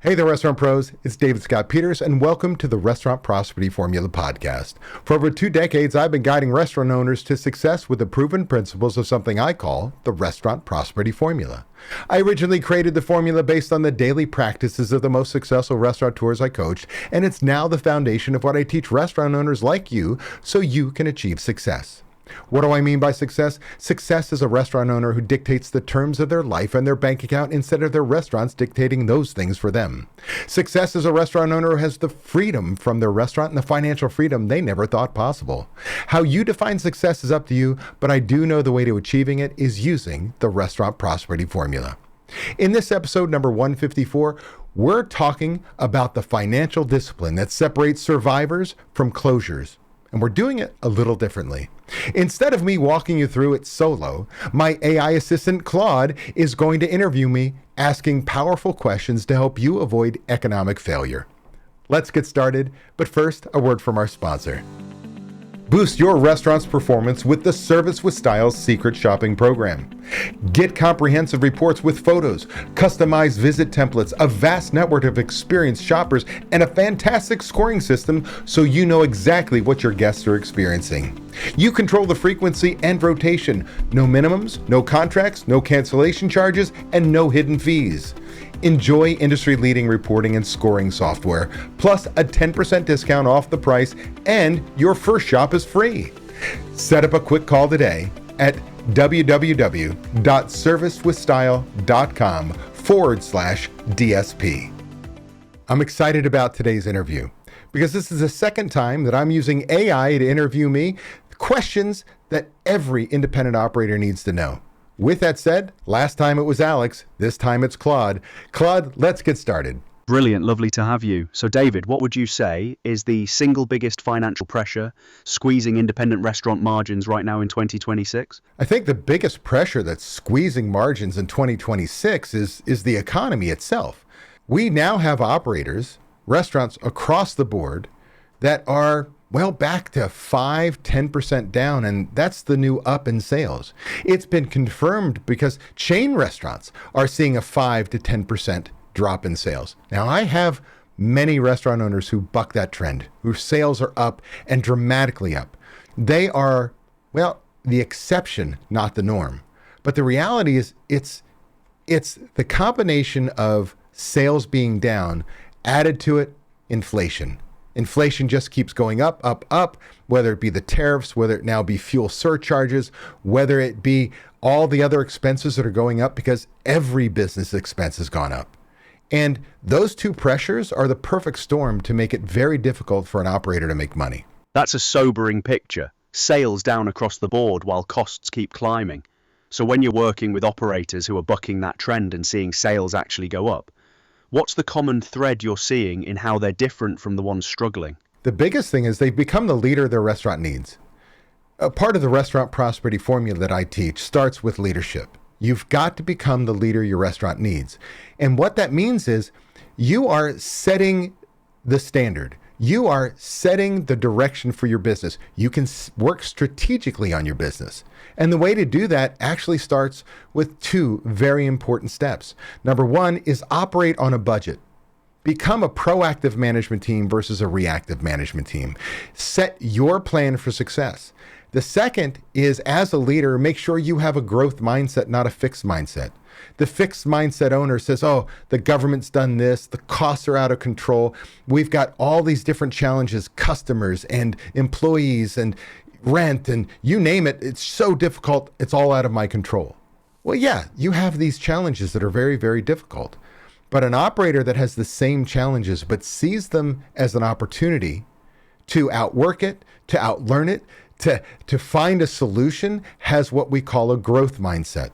Hey there, restaurant pros. It's David Scott Peters, and welcome to the Restaurant Prosperity Formula podcast. For over 2 decades, I've been guiding restaurant owners to success with the proven principles of something I call the Restaurant Prosperity Formula. I originally created the formula based on the daily practices of the most successful restaurateurs I coached, and it's now the foundation of what I teach restaurant owners like you so you can achieve success. What do I mean by success? Success is a restaurant owner who dictates the terms of their life and their bank account instead of their restaurants dictating those things for them. Success is a restaurant owner who has the freedom from their restaurant and the financial freedom they never thought possible. How you define success is up to you, but I do know the way to achieving it is using the Restaurant Prosperity Formula. In this episode number 154, we're talking about the financial discipline that separates survivors from closures. And we're doing it a little differently. Instead of me walking you through it solo, my AI assistant Claude is going to interview me, asking powerful questions to help you avoid economic failure. Let's get started, but first, a word from our sponsor. Boost your restaurant's performance with the Service with Style's secret shopping program. Get comprehensive reports with photos, customized visit templates, a vast network of experienced shoppers, and a fantastic scoring system so you know exactly what your guests are experiencing. You control the frequency and rotation. No minimums, no contracts, no cancellation charges, and no hidden fees. Enjoy industry-leading reporting and scoring software, plus a 10% discount off the price, and your first shop is free. Set up a quick call today at www.servicewithstyle.com/DSP. I'm excited about today's interview because this is the second time that I'm using AI to interview me, questions that every independent operator needs to know. With that said, last time it was Alex, this time it's Claude. Claude, let's get started. Brilliant, lovely to have you. So David, what would you say is the single biggest financial pressure squeezing independent restaurant margins right now in 2026? I think the biggest pressure that's squeezing margins in 2026 is the economy itself. We now have operators, restaurants across the board that are back to 5-10% down, and that's the new up in sales. It's been confirmed because chain restaurants are seeing a 5 to 10% drop in sales. Now, I have many restaurant owners who buck that trend, whose sales are up and dramatically up. They are, the exception, not the norm. But the reality is it's the combination of sales being down, added to it, inflation. Inflation just keeps going up, whether it be the tariffs, whether it now be fuel surcharges, whether it be all the other expenses that are going up because every business expense has gone up. And those two pressures are the perfect storm to make it very difficult for an operator to make money. That's a sobering picture. Sales down across the board while costs keep climbing. So when you're working with operators who are bucking that trend and seeing sales actually go up, what's the common thread you're seeing in how they're different from the ones struggling? The biggest thing is they've become the leader their restaurant needs. A part of the Restaurant Prosperity Formula that I teach starts with leadership. You've got to become the leader your restaurant needs. And what that means is you are setting the standard. You are setting the direction for your business. You can work strategically on your business. And the way to do that actually starts with 2 very important steps. Number 1 is operate on a budget. Become a proactive management team versus a reactive management team. Set your plan for success. The second is, as a leader, make sure you have a growth mindset, not a fixed mindset. The fixed mindset owner says, the government's done this, the costs are out of control. We've got all these different challenges, customers and employees and rent and you name it. It's so difficult. It's all out of my control. Well, yeah, you have these challenges that are very, very difficult. But an operator that has the same challenges but sees them as an opportunity to outwork it, to outlearn it, to find a solution has what we call a growth mindset.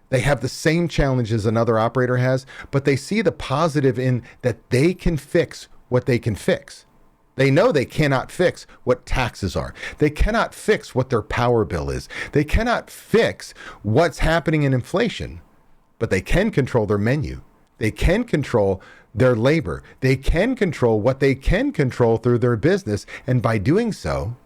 They have the same challenges another operator has, but they see the positive in that they can fix what they can fix. They know they cannot fix what taxes are. They cannot fix what their power bill is. They cannot fix what's happening in inflation, but they can control their menu. They can control their labor. They can control what they can control through their business. And by doing so,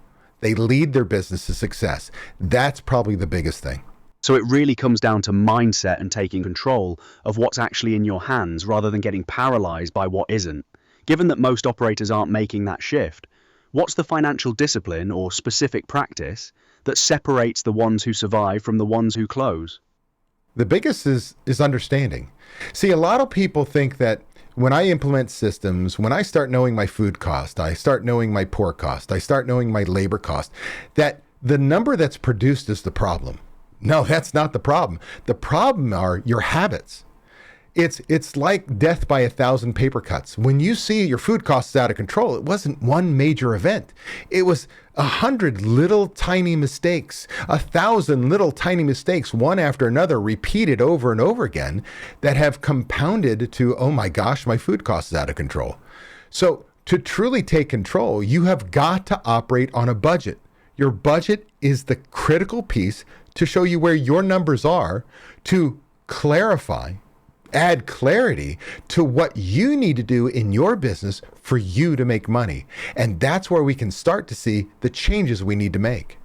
they lead their business to success. That's probably the biggest thing. So it really comes down to mindset and taking control of what's actually in your hands rather than getting paralyzed by what isn't. Given that most operators aren't making that shift, what's the financial discipline or specific practice that separates the ones who survive from the ones who close? The biggest is understanding. See, a lot of people think that when I implement systems, when I start knowing my food cost, I start knowing my pork cost, I start knowing my labor cost, that the number that's produced is the problem. No, that's not the problem. The problem are your habits. It's like death by 1,000 paper cuts. When you see your food costs out of control, it wasn't one major event. It was 100 little tiny mistakes, 1,000 little tiny mistakes, one after another, repeated over and over again, that have compounded to, oh my gosh, my food costs out of control. So to truly take control, you have got to operate on a budget. Your budget is the critical piece to show you where your numbers are, to clarify, add clarity to what you need to do in your business for you to make money. And that's where we can start to see the changes we need to make.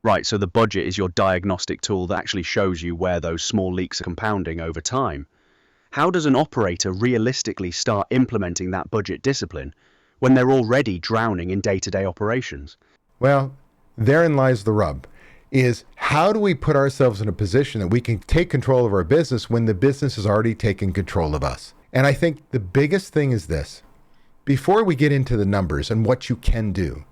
Right, so the budget is your diagnostic tool that actually shows you where those small leaks are compounding over time. How does an operator realistically start implementing that budget discipline when they're already drowning in day-to-day operations? Well, therein lies the rub. Is how do we put ourselves in a position that we can take control of our business when the business has already taken control of us? And I think the biggest thing is this. Before we get into the numbers and what you can do,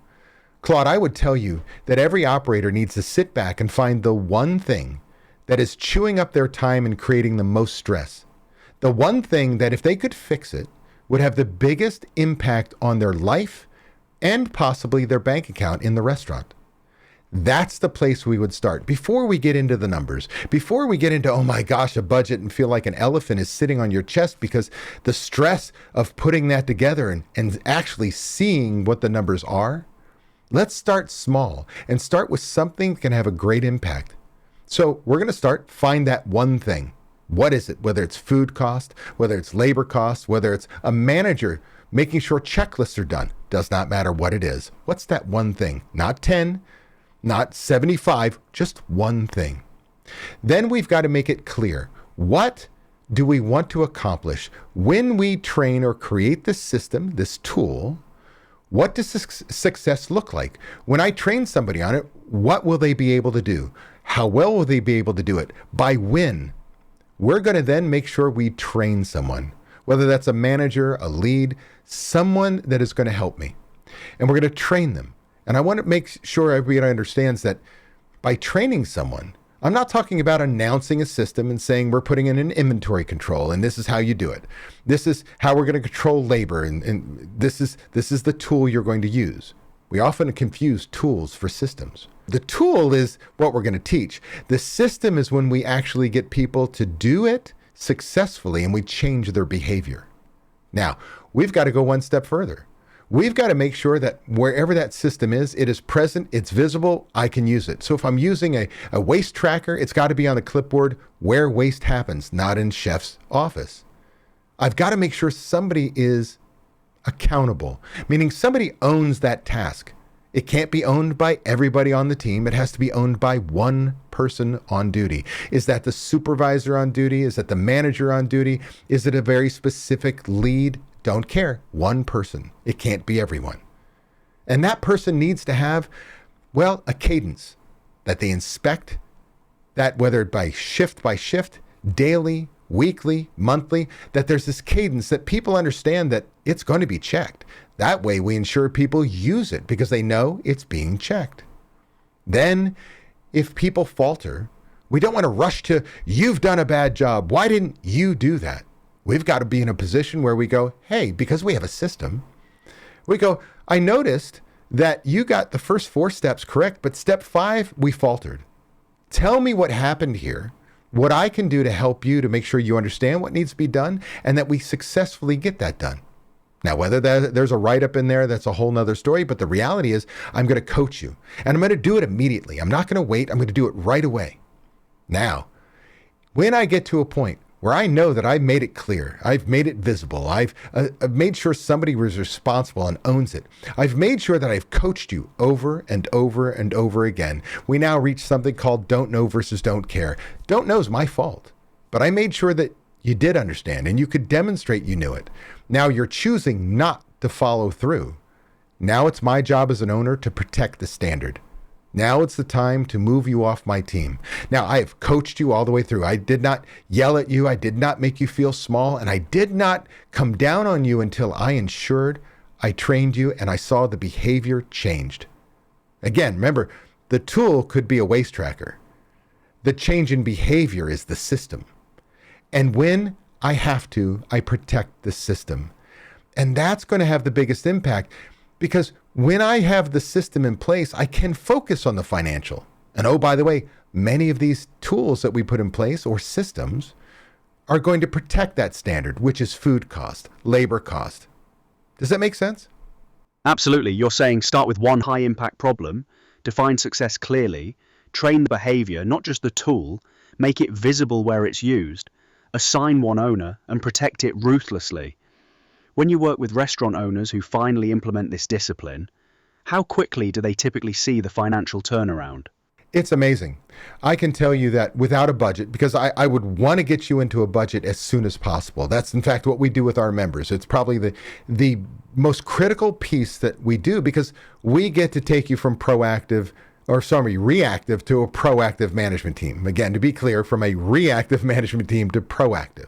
Claude, I would tell you that every operator needs to sit back and find the one thing that is chewing up their time and creating the most stress. The one thing that if they could fix it would have the biggest impact on their life and possibly their bank account in the restaurant. That's the place we would start before we get into the numbers, before we get into, oh my gosh, a budget and feel like an elephant is sitting on your chest because the stress of putting that together and actually seeing what the numbers are. Let's start small and start with something that can have a great impact. So we're going to find that one thing. What is it? Whether it's food cost, whether it's labor cost, whether it's a manager making sure checklists are done, does not matter what it is. What's that one thing? Not 10. Not 75, just one thing. Then we've got to make it clear. What do we want to accomplish when we train or create this system, this tool? What does success look like? When I train somebody on it, what will they be able to do? How well will they be able to do it? By when? We're going to then make sure we train someone, whether that's a manager, a lead, someone that is going to help me. And we're going to train them. And I want to make sure everybody understands that by training someone, I'm not talking about announcing a system and saying we're putting in an inventory control and this is how you do it. This is how we're going to control labor and this is the tool you're going to use. We often confuse tools for systems. The tool is what we're going to teach. The system is when we actually get people to do it successfully and we change their behavior. Now, we've got to go one step further. We've got to make sure that wherever that system is, it is present, it's visible, I can use it. So if I'm using a waste tracker, it's got to be on the clipboard where waste happens, not in chef's office. I've got to make sure somebody is accountable, meaning somebody owns that task. It can't be owned by everybody on the team. It has to be owned by one person on duty. Is that the supervisor on duty? Is that the manager on duty? Is it a very specific lead? Don't care. One person. It can't be everyone. And that person needs to have, well, a cadence that they inspect, that whether by shift, daily, weekly, monthly, that there's this cadence that people understand that it's going to be checked. That way we ensure people use it because they know it's being checked. Then if people falter, we don't want to rush to, you've done a bad job. Why didn't you do that? We've got to be in a position where we go, hey, because we have a system, we go, I noticed that you got the first 4 steps correct, but step 5, we faltered. Tell me what happened here, what I can do to help you to make sure you understand what needs to be done and that we successfully get that done. Now, whether there's a write-up in there, that's a whole nother story, but the reality is I'm going to coach you and I'm going to do it immediately. I'm not going to wait. I'm going to do it right away. Now, when I get to a point where I know that I've made it clear, I've made it visible, I've made sure somebody was responsible and owns it. I've made sure that I've coached you over and over and over again. We now reach something called don't know versus don't care. Don't know is my fault, but I made sure that you did understand and you could demonstrate you knew it. Now you're choosing not to follow through. Now it's my job as an owner to protect the standard. Now it's the time to move you off my team. Now I have coached you all the way through. I did not yell at you. I did not make you feel small. And I did not come down on you until I ensured I trained you and I saw the behavior changed. Again, remember, the tool could be a waste tracker. The change in behavior is the system. And when I have to, I protect the system. And that's going to have the biggest impact because when I have the system in place, I can focus on the financial. And oh, by the way, many of these tools that we put in place or systems are going to protect that standard, which is food cost, labor cost. Does that make sense? Absolutely. You're saying start with one high impact problem, define success clearly, train the behavior, not just the tool, make it visible where it's used, assign one owner, and protect it ruthlessly. When you work with restaurant owners who finally implement this discipline, how quickly do they typically see the financial turnaround? It's amazing. I can tell you that without a budget, because I would want to get you into a budget as soon as possible. That's in fact what we do with our members. It's probably the most critical piece that we do because we get to take you from reactive to a proactive management team. Again, to be clear, from a reactive management team to proactive.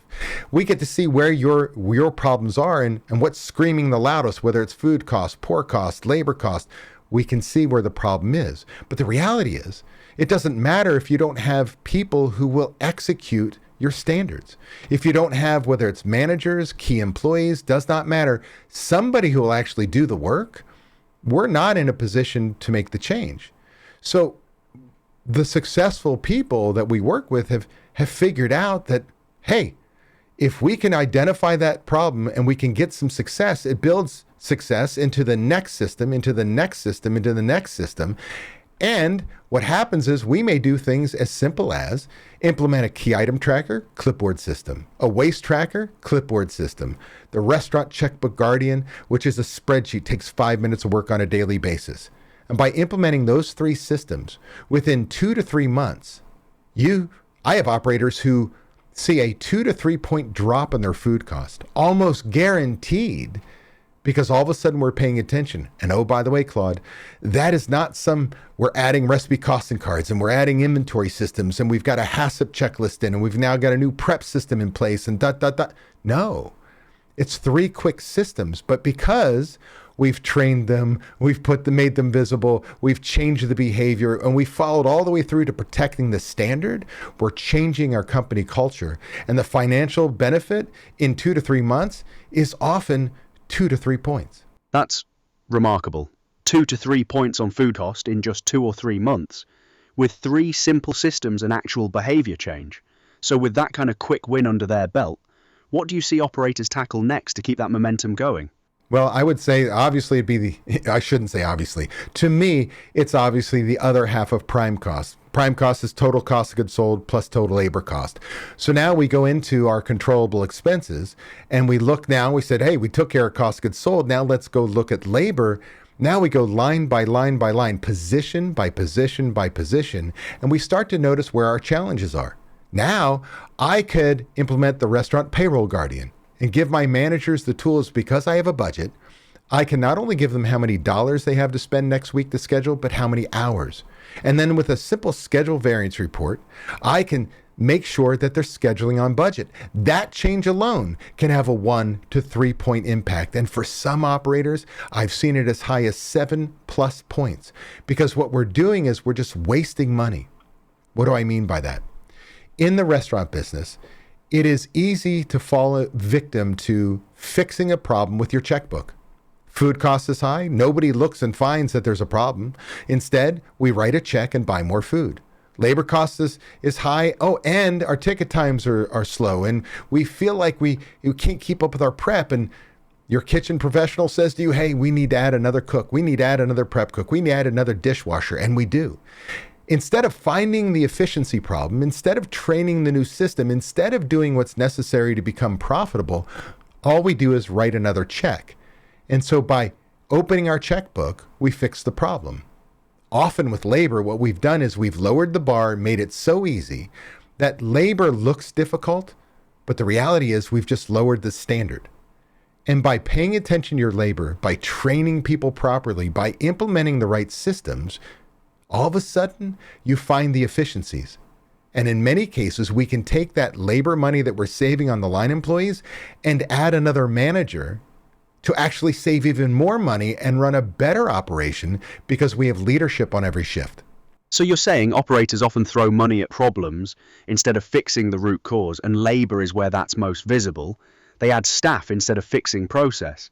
We get to see where your problems are and what's screaming the loudest, whether it's food cost, poor cost, labor cost. We can see where the problem is. But the reality is, it doesn't matter if you don't have people who will execute your standards. If you don't have, whether it's managers, key employees, does not matter, somebody who will actually do the work, we're not in a position to make the change. So the successful people that we work with have figured out that, hey, if we can identify that problem and we can get some success, it builds success into the next system, into the next system, into the next system. And what happens is we may do things as simple as implement a key item tracker, clipboard system, a waste tracker, clipboard system, the restaurant checkbook guardian, which is a spreadsheet, takes 5 minutes of work on a daily basis. And by implementing those three systems within 2 to 3 months, I have operators who see a 2 to 3 point drop in their food cost, almost guaranteed, because all of a sudden we're paying attention. And oh, by the way, Claude, that is not we're adding recipe costing cards and we're adding inventory systems and we've got a HACCP checklist in and we've now got a new prep system in place and . No, it's 3 quick systems, but because we've trained them, made them visible, we've changed the behavior, and we followed all the way through to protecting the standard. We're changing our company culture. And the financial benefit in 2 to 3 months is often 2 to 3 points. That's remarkable. 2 to 3 points on food cost in just 2 or 3 months, with 3 simple systems and actual behavior change. So with that kind of quick win under their belt, what do you see operators tackle next to keep that momentum going? Well, I would say obviously I shouldn't say obviously. To me, it's obviously the other half of prime cost. Prime cost is total cost of goods sold plus total labor cost. So now we go into our controllable expenses and we said, hey, we took care of cost of goods sold. Now let's go look at labor. Now we go line by line by line, position by position by position, and we start to notice where our challenges are. Now I could implement the restaurant payroll guardian and give my managers the tools because I have a budget. I can not only give them how many dollars they have to spend next week to schedule, but how many hours. And then with a simple schedule variance report, I can make sure that they're scheduling on budget. That change alone can have a 1 to 3 point impact. And for some operators, I've seen it as high as 7+ points because what we're doing is we're just wasting money. What do I mean by that? In the restaurant business, it is easy to fall victim to fixing a problem with your checkbook. Food cost is high. Nobody looks and finds that there's a problem. Instead, we write a check and buy more food. Labor cost is high. Oh, and our ticket times are slow. And we feel like we can't keep up with our prep. And your kitchen professional says to you, hey, we need to add another cook. We need to add another prep cook. We need to add another dishwasher. And we do. Instead of finding the efficiency problem, instead of training the new system, instead of doing what's necessary to become profitable, all we do is write another check. And so by opening our checkbook, we fix the problem. Often with labor, what we've done is we've lowered the bar, made it so easy that labor looks difficult, but the reality is we've just lowered the standard. And by paying attention to your labor, by training people properly, by implementing the right systems, all of a sudden you find the efficiencies. And in many cases, we can take that labor money that we're saving on the line employees and add another manager to actually save even more money and run a better operation because we have leadership on every shift. So you're saying operators often throw money at problems instead of fixing the root cause, and labor is where that's most visible. They add staff instead of fixing process.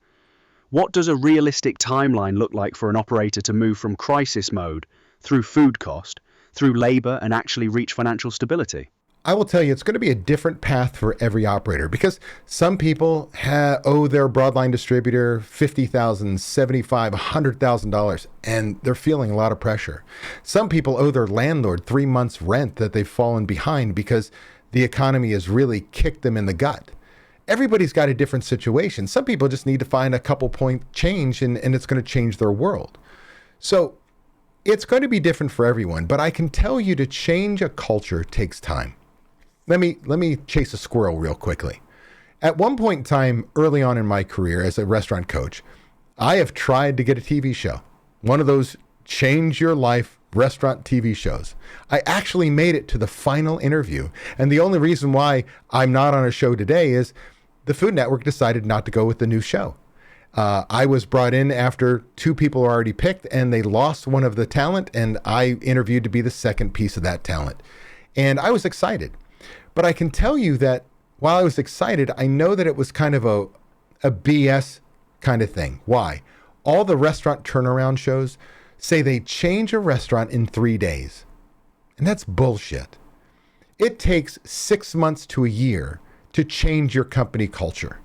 What does a realistic timeline look like for an operator to move from crisis mode through food cost, through labor, and actually reach financial stability? I will tell you, it's going to be a different path for every operator because some people owe their broadline distributor $50,000, $75,000, $100,000, and they're feeling a lot of pressure. Some people owe their landlord 3 months' rent that they've fallen behind because the economy has really kicked them in the gut. Everybody's got a different situation. Some people just need to find a couple point change and it's going to change their world. So it's going to be different for everyone, but I can tell you to change a culture takes time. Let me chase a squirrel real quickly. At one point in time, early on in my career as a restaurant coach, I have tried to get a TV show, one of those change your life restaurant TV shows. I actually made it to the final interview. And the only reason why I'm not on a show today is the Food Network decided not to go with the new show. I was brought in after 2 people were already picked and they lost one of the talent, and I interviewed to be the second piece of that talent. And I was excited. But I can tell you that while I was excited, I know that it was kind of a BS kind of thing. Why? All the restaurant turnaround shows say they change a restaurant in 3 days. And that's bullshit. It takes 6 months to a year to change your company culture.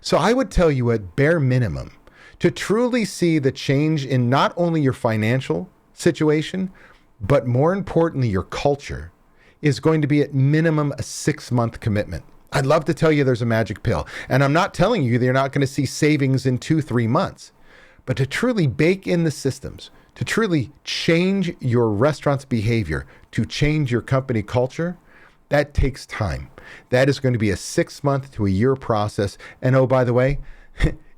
So I would tell you at bare minimum, to truly see the change in not only your financial situation, but more importantly, your culture, is going to be at minimum a 6-month commitment. I'd love to tell you there's a magic pill. And I'm not telling you they're not going to see savings in 2-3 months. But to truly bake in the systems, to truly change your restaurant's behavior, to change your company culture, that takes time. That is going to be a 6-month to a year process. And oh, by the way,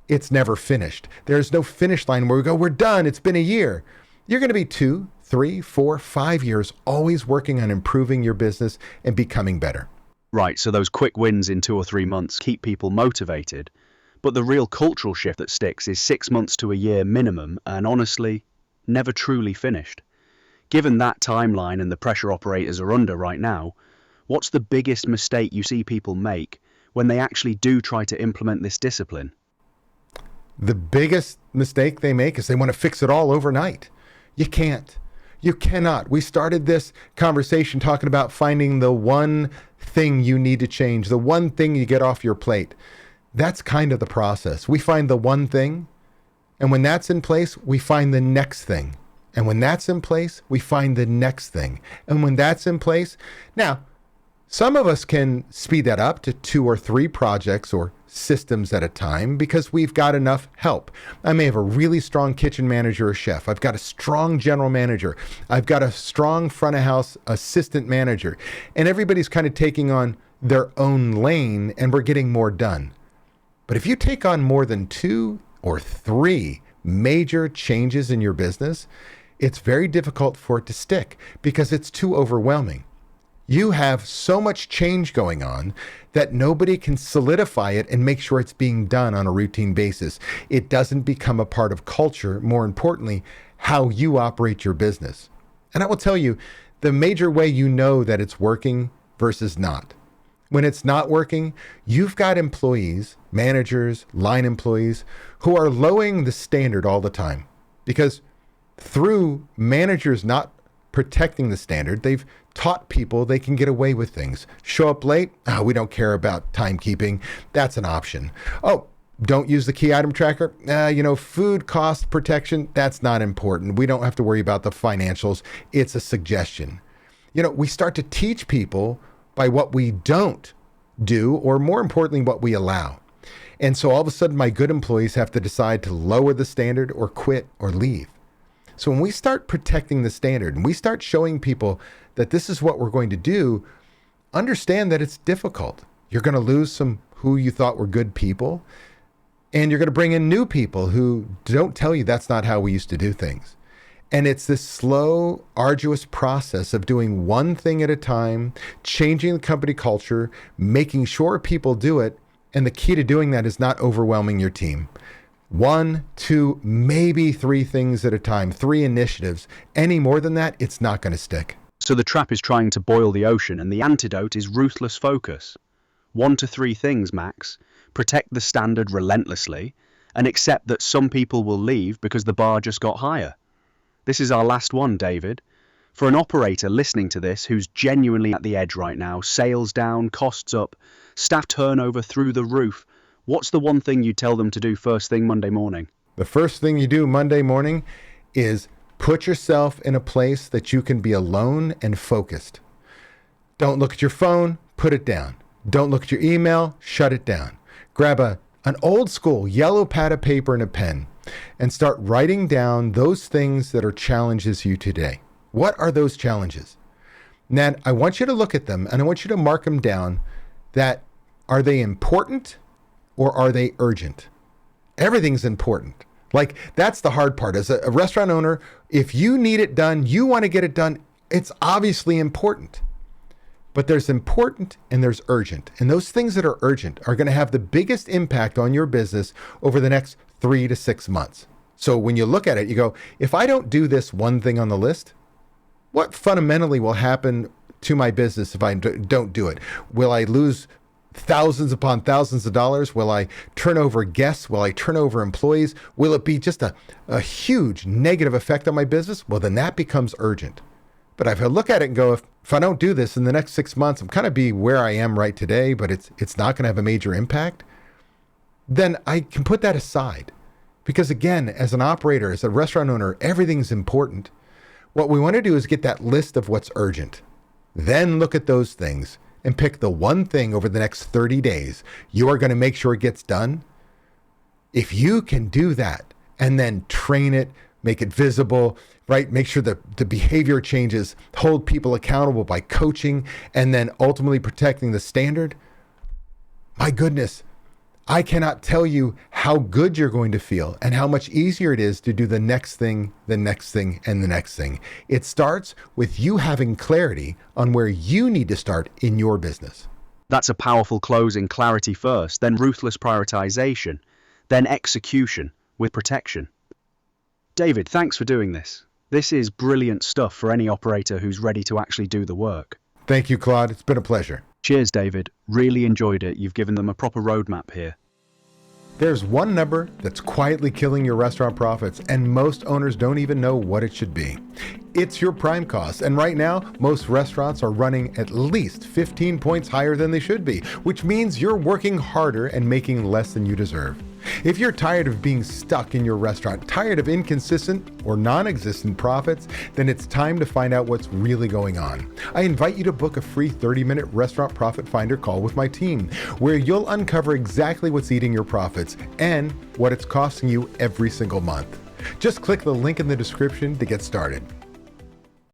it's never finished. There's no finish line where we go, we're done, it's been a year. You're going to be 2, 3, 4, 5 years always working on improving your business and becoming better. Right, so those quick wins in 2 or 3 months keep people motivated, but the real cultural shift that sticks is 6 months to a year minimum, and honestly, never truly finished. Given that timeline and the pressure operators are under right now, what's the biggest mistake you see people make when they actually do try to implement this discipline? The biggest mistake they make is they want to fix it all overnight. You can't. You cannot. We started this conversation talking about finding the one thing you need to change, the one thing you get off your plate. That's kind of the process. We find the one thing, and when that's in place, we find the next thing. And when that's in place, we find the next thing. And when that's in place, now, some of us can speed that up to 2 or 3 projects or systems at a time because we've got enough help. I may have a really strong kitchen manager or chef. I've got a strong general manager. I've got a strong front of house assistant manager. And everybody's kind of taking on their own lane and we're getting more done. But if you take on more than 2 or 3 major changes in your business, it's very difficult for it to stick because it's too overwhelming. You have so much change going on that nobody can solidify it and make sure it's being done on a routine basis. It doesn't become a part of culture, more importantly, how you operate your business. And I will tell you, the major way you know that it's working versus not. When it's not working, you've got employees, managers, line employees, who are lowering the standard all the time. Because through managers not protecting the standard, they've taught people they can get away with things. Show up late? Oh, we don't care about timekeeping. That's an option. Oh, Don't use the key item tracker. Food cost protection, that's not important. We don't have to worry about the financials. It's a suggestion. We start to teach people by what we don't do, or more importantly, what we allow. And so all of a sudden, my good employees have to decide to lower the standard or quit or leave. So when we start protecting the standard and we start showing people that this is what we're going to do, understand that it's difficult. You're going to lose some who you thought were good people, and you're going to bring in new people who don't tell you that's not how we used to do things. And it's this slow, arduous process of doing one thing at a time, changing the company culture, making sure people do it. And the key to doing that is not overwhelming your team. 1, 2, maybe 3 things at a time, 3 initiatives. Any more than that, it's not going to stick. So the trap is trying to boil the ocean, and the antidote is ruthless focus. 1 to 3 things, max. Protect the standard relentlessly, and accept that some people will leave because the bar just got higher. This is our last one, David. For an operator listening to this who's genuinely at the edge right now, sales down, costs up, staff turnover through the roof, what's the one thing you tell them to do first thing Monday morning? The first thing you do Monday morning is put yourself in a place that you can be alone and focused. Don't look at your phone, put it down. Don't look at your email, shut it down. Grab an old school yellow pad of paper and a pen and start writing down those things that are challenges you today. What are those challenges? Now, I want you to look at them and I want you to mark them down. That are they important or are they urgent? Everything's important. Like, that's the hard part. As a restaurant owner, if you need it done, you want to get it done, it's obviously important. But there's important and there's urgent. And those things that are urgent are going to have the biggest impact on your business over the next 3 to 6 months. So when you look at it, you go, if I don't do this one thing on the list, what fundamentally will happen to my business if I don't do it? Will I lose thousands upon thousands of dollars? Will I turn over guests? Will I turn over employees? Will it be just a huge negative effect on my business? Well, then that becomes urgent. But if I look at it and go, if I don't do this in the next 6 months, I'm kind of be where I am right today, but it's not going to have a major impact, then I can put that aside. Because again, as an operator, as a restaurant owner, everything's important. What we want to do is get that list of what's urgent. Then look at those things and pick the one thing over the next 30 days you are going to make sure it gets done. If you can do that and then train it, make it visible, right? Make sure that the behavior changes, hold people accountable by coaching, and then ultimately protecting the standard. My goodness, I cannot tell you how good you're going to feel and how much easier it is to do the next thing, the next thing, and the next thing. It starts with you having clarity on where you need to start in your business. That's a powerful closing. Clarity first, then ruthless prioritization, then execution with protection. David, thanks for doing this. This is brilliant stuff for any operator who's ready to actually do the work. Thank you, Claude. It's been a pleasure. Cheers, David. Really enjoyed it. You've given them a proper roadmap here. There's one number that's quietly killing your restaurant profits, and most owners don't even know what it should be. It's your prime cost, and right now, most restaurants are running at least 15 points higher than they should be, which means you're working harder and making less than you deserve. If you're tired of being stuck in your restaurant, tired of inconsistent or non-existent profits, then it's time to find out what's really going on. I invite you to book a free 30-minute Restaurant Profit Finder call with my team, where you'll uncover exactly what's eating your profits and what it's costing you every single month. Just click the link in the description to get started.